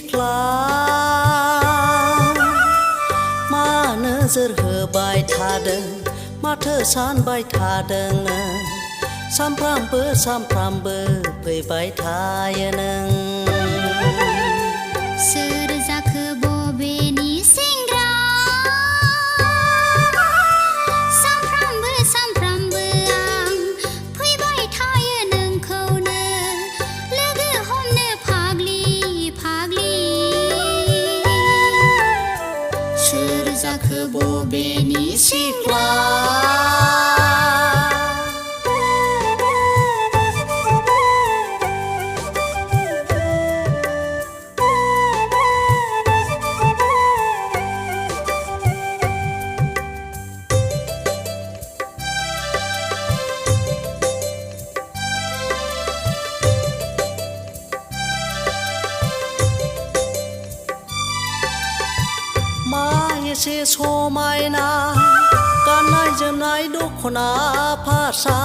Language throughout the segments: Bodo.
सिख्ला मा नोजोर होबाय थादों माथो सानबाय थादों सामफ्रामबो सामफ्रामबो फैबाय थायो नों सोर जाखो बबेनि सेंग्रा सामफ्रामबो सामफ्रामबो आं फैबाय थायो नोंखौनो लोगो हमनो फाग्लि फाग्लि सोर जाखो बबेनि सिख्ला मा एसे समायना गाननाय जोमनाय दखना फास्रा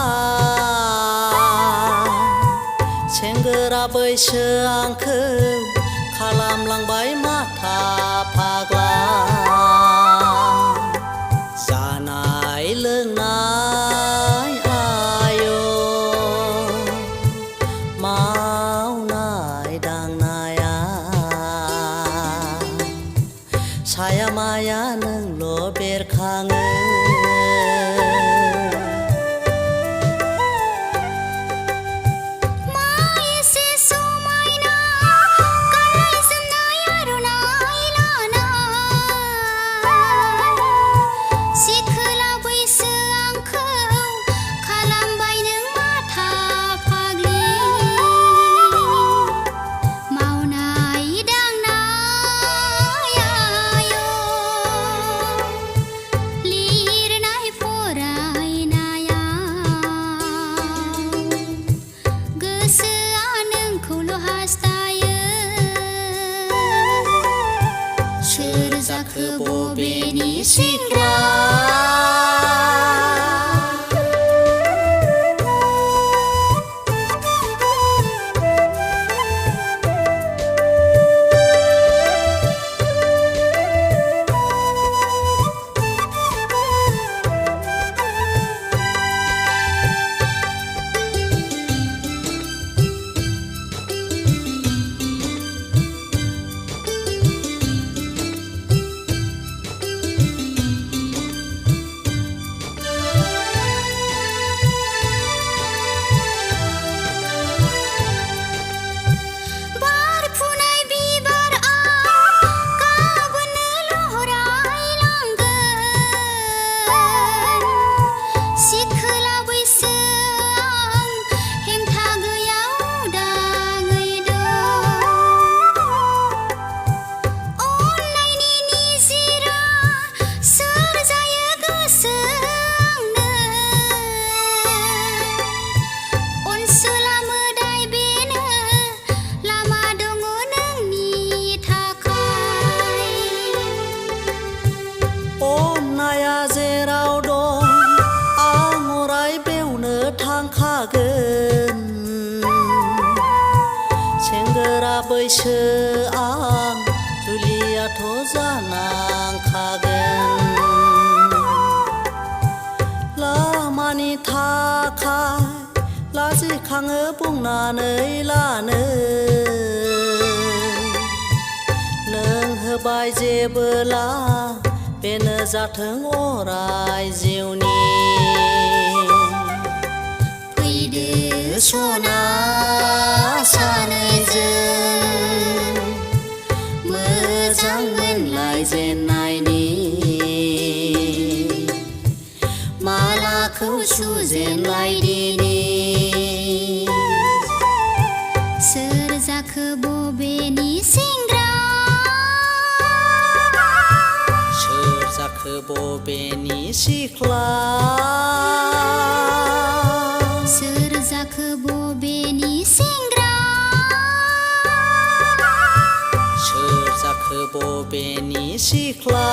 सेंग्रा बैसो आंखौ खालामलांबाय माथा फाग्ला जानाय लोंनाय आय' मावनाय दांनाया साया माया नोंल' बेरखाङो मा एसे समायना गाननाय जोमनाय आर'नाइ लानाय सिखोला बैसो आंखौ खालामबाय नों माथा फाग्लि मावनाय दांनाय लिरनाय फरायनायाव गोसोआ नोंखौल' हास्थायो सोर जाखो बबेनि सेंग्रा बारफुनाय बिबारआ गाबोननो लहरायलांगोन सिखोला बैसो आं हेंथा गैया उदाङै दं अननायनि निजिरा सोर जायो गोसो आंनो अनसुला मोदाय बेनो लामा दङ नोंनि थाखाय अननाया जेराव दं आं अराय बेवनो थांखागोन सेंग्रा बैसो आं जुलियाथ' जानांखागोन लामानि थाखाय लाजिखाङो बुंनानै लानो नों होबाय जेबोला बेनो जाथों अराय जिउनि फैदो सना सानैजों मोजां मोनलायजेननायनि मालाखौ सुजेनलायदिनि सोर जाखो बबेनि सेंग्रा सोर जाखो बबेनि सिख्ला सोर जाखो बबेनि सेंग्रा सोर जाखो बबेनि सिख्ला